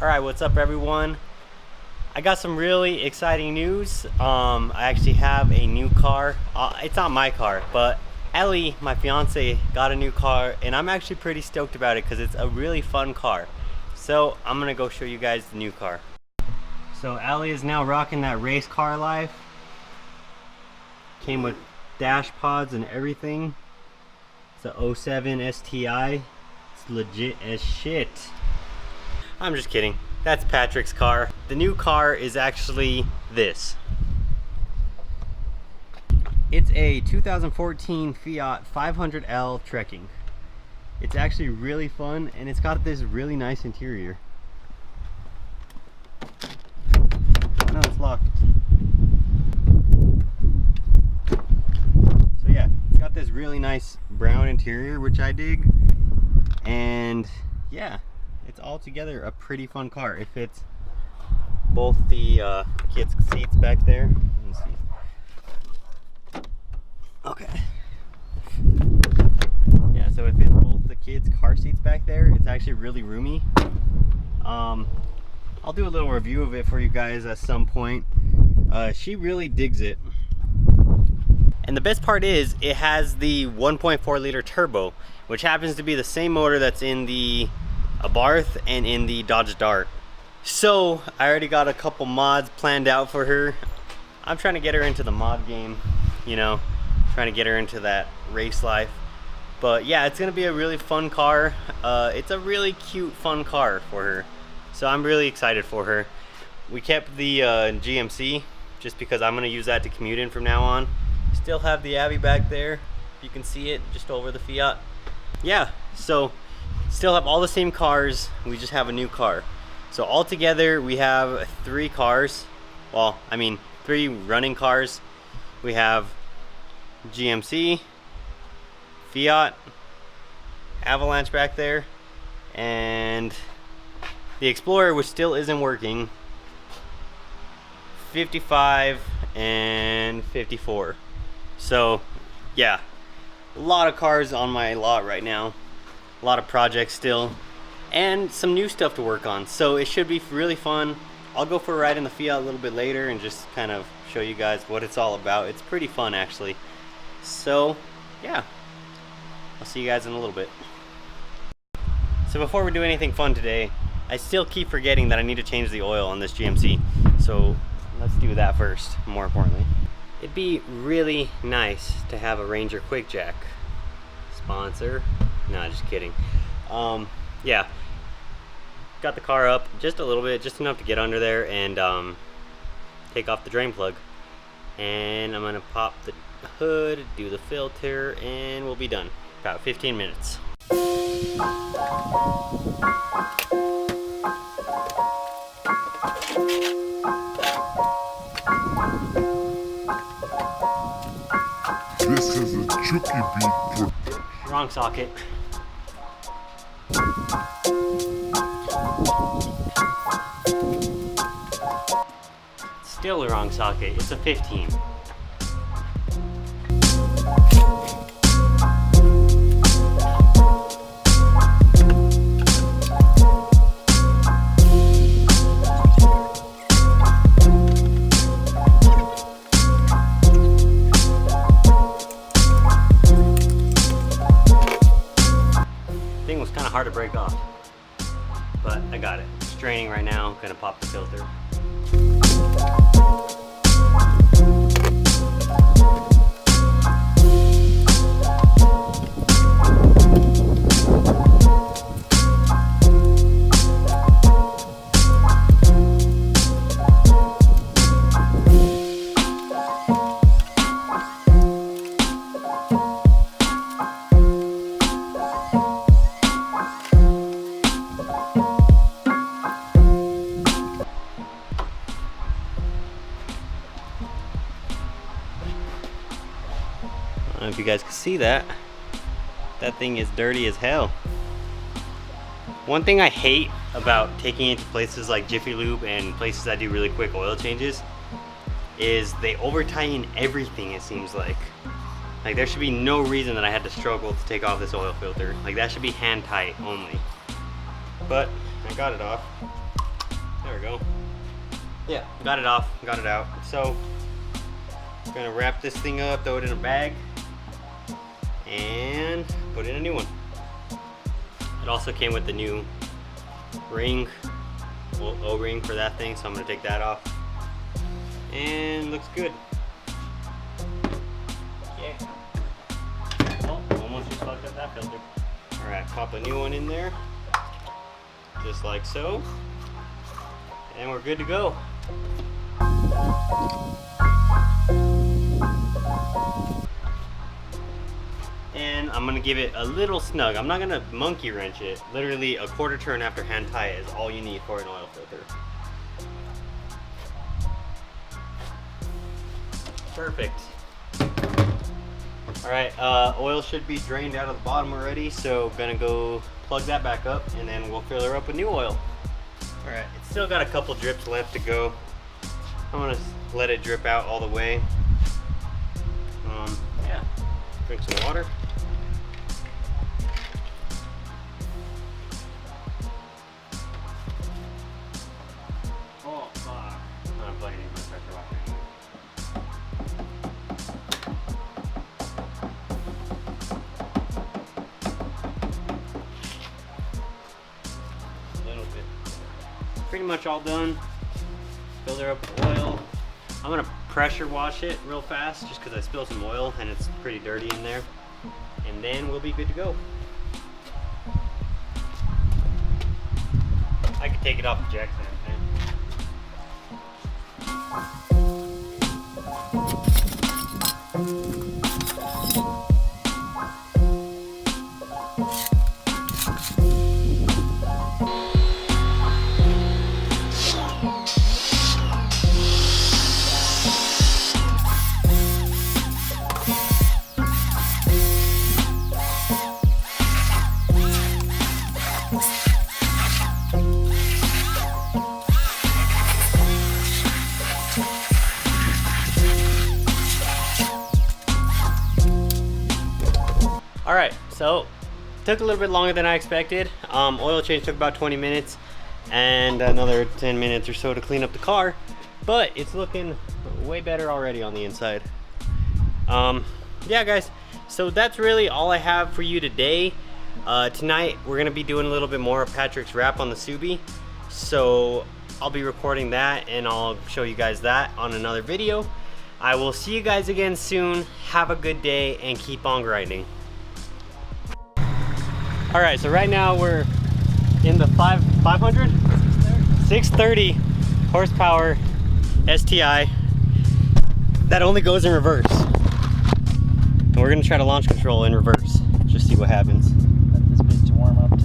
Alright, what's up everyone? I got some really exciting news. I actually have a new car. It's not my car, but Ellie, my fiance, got a new car and I'm actually pretty stoked about it because it's a really fun car. So I'm gonna go show you guys the new car. So Ellie is now rocking that race car life. Came with dash pods and everything. It's a 07 STI. It's legit as shit. I'm just kidding. That's Patrick's car. The new car is actually this. It's a 2014 Fiat 500L Trekking. It's actually really fun and it's got this really nice interior. No, it's locked. So yeah, it's got this really nice brown interior, which I dig. And yeah, it's altogether a pretty fun car. It fits both the kids' seats back there. Let me see. Okay. Yeah, so it fits both the kids' car seats back there. It's actually really roomy. I'll do a little review of it for you guys at some point. She really digs it. And the best part is it has the 1.4 liter turbo, which happens to be the same motor that's in the Abarth and in the Dodge Dart. So I already got a couple mods planned out for her. I'm trying to get her into the mod game, you know, trying to get her into that race life. But yeah, it's gonna be a really fun car. It's a really cute, fun car for her. So I'm really excited for her. We kept the GMC just because I'm gonna use that to commute in from now on. Still have the Abbey back there. You can see it just over the Fiat. Yeah, so still have all the same cars, we just have a new car. So altogether we have 3 cars. Well, I mean 3 running cars. We have GMC, Fiat, Avalanche back there, and the Explorer, which still isn't working, 55 and 54. So yeah, a lot of cars on my lot right now. A lot of projects still, and some new stuff to work on. So it should be really fun. I'll go for a ride in the Fiat a little bit later and just kind of show you guys what it's all about. It's pretty fun actually. So yeah, I'll see you guys in a little bit. So before we do anything fun today, I still keep forgetting that I need to change the oil on this GMC. So let's do that first, more importantly. It'd be really nice to have a Ranger Quick Jack sponsor. No, just kidding. Yeah, got the car up just a little bit, just enough to get under there and take off the drain plug. And I'm gonna pop the hood, do the filter, and we'll be done. About 15 minutes. This is a Chucky Beat production. Wrong socket. Still the wrong socket. It's a 15. Thing was kind of hard to break off, but I got it. It's draining right now. Gonna pop the filter. I don't know if you guys can see that. That thing is dirty as hell. One thing I hate about taking it to places like Jiffy Lube and places that do really quick oil changes is they over tighten everything, it seems like. Like there should be no reason that I had to struggle to take off this oil filter. Like that should be hand tight only. But I got it off. we go. Yeah, got it off, got it out. So, I'm gonna wrap this thing up, throw it in a bag, and put in a new one. It also came with the new ring, O-ring for that thing, so I'm gonna take that off. And looks good. Yeah. Oh, almost just fucked up that filter. Alright, pop a new one in there. Just like so. And we're good to go. And I'm gonna give it a little snug. I'm not gonna monkey wrench it. Literally a quarter turn after hand tie is all you need for an oil filter. Perfect. All right, oil should be drained out of the bottom already, so gonna go plug that back up and then we'll fill her up with new oil. All right, it's still got a couple drips left to go. I'm gonna let it drip out all the way. Yeah, drink some water. Oh, fuck. I'm not plugging in my pressure washer. Pretty much all done. Fill her up with oil. I'm gonna pressure wash it real fast just because I spilled some oil and it's pretty dirty in there. And then we'll be good to go. I could take it off the jack stand. All right, so took a little bit longer than I expected. Oil change took about 20 minutes and another 10 minutes or so to clean up the car, but it's looking way better already on the inside. Yeah guys, so that's really all I have for you today. Tonight we're gonna be doing a little bit more of Patrick's wrap on the Subi, so I'll be recording that and I'll show you guys that on another video. I will see you guys again soon. Have a good day and keep on grinding. All right, so right now we're in the 500? 630 horsepower STI that only goes in reverse. And we're gonna try to launch control in reverse. Just see what happens. Let this bitch warm up to 10.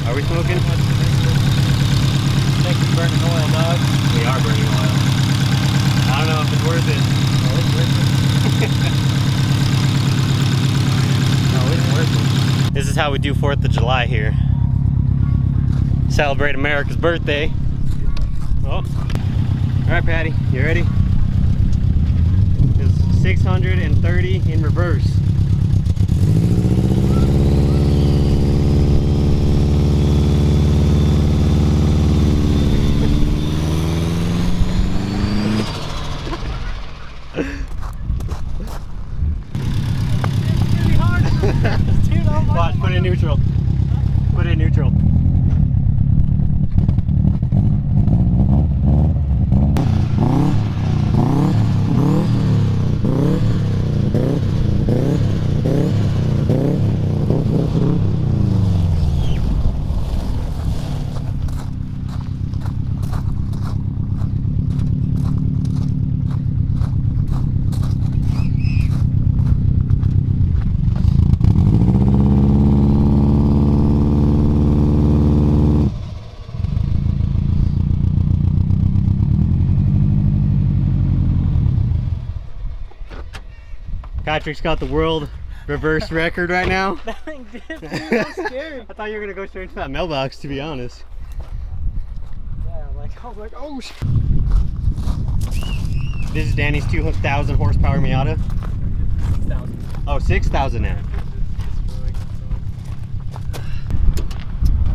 Are we smoking? I think we're burning oil, dog. We are burning oil. I don't know if it's worth it. Oh, it's worth it. This is how we do 4th of July here. Celebrate America's birthday. Oh. All right, Patty, you ready? It's 630 in reverse. Watch, put it in neutral. Put it in neutral. Patrick's got the world reverse record right now. That thing dipped, dude. That was scary. I thought you were gonna go straight to that mailbox, to be honest. Yeah, I was like, oh shit. This is Danny's 2,000 horsepower Miata. 6,000. Oh, 6,000 now.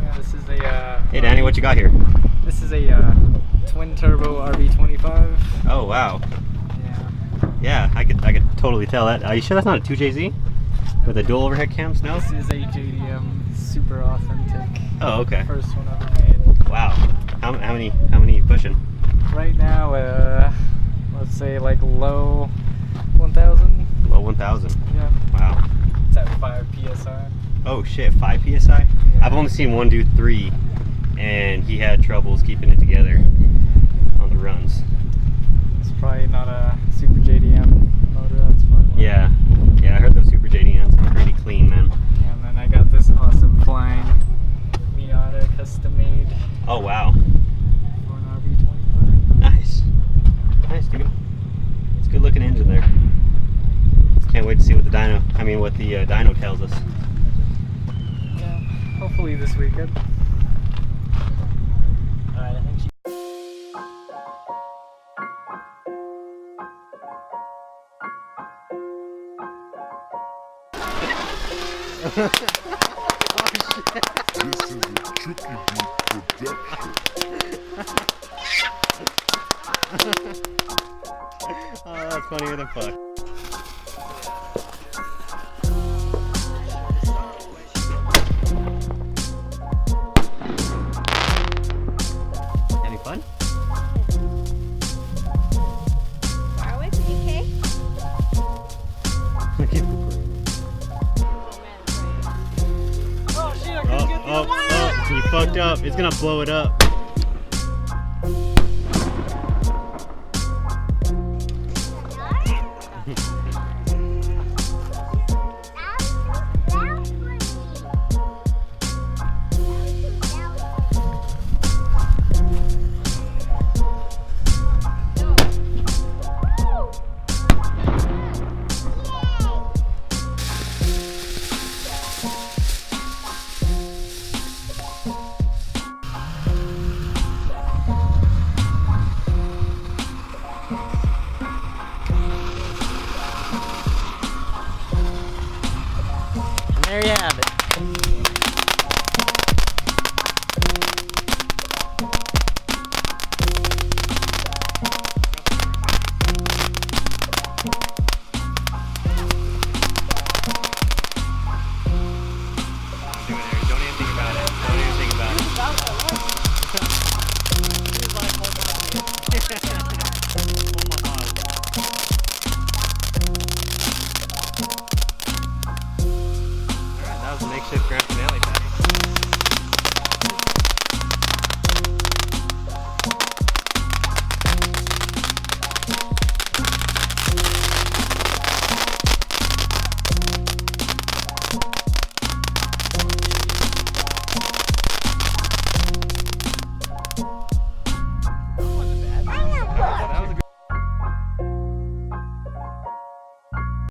Yeah, this is a Hey Danny, what you got here? This is a twin turbo RB25. Oh wow. Yeah. Yeah, I could totally tell that. Are you sure that's not a 2JZ? With a dual overhead cams? No? This is a JDM super authentic. Oh, okay. First one ever made. Wow. How many are you pushing? Right now, let's say like low 1,000. Low 1,000. Yeah. Wow. It's at 5 PSI. Oh shit, 5 PSI? Yeah. I've only seen one do 3, and he had troubles keeping it together on the runs. It's probably not a super JDM motor, that's fine. Yeah. Yeah, I heard those Super JDMs are pretty clean, man. Yeah, and then I got this awesome flying Miata custom made Oh wow. for an RB25. Nice. Nice, dude. It's a good looking engine there. Can't wait to see what the dyno tells us. Yeah, hopefully this weekend. Alright, I think she This is a Chucky Beat production. Oh, that's funnier than fuck. Any fun? Far away from you, Kay? Oh shit, I couldn't get the Oh, you fucked up. It's gonna blow it up.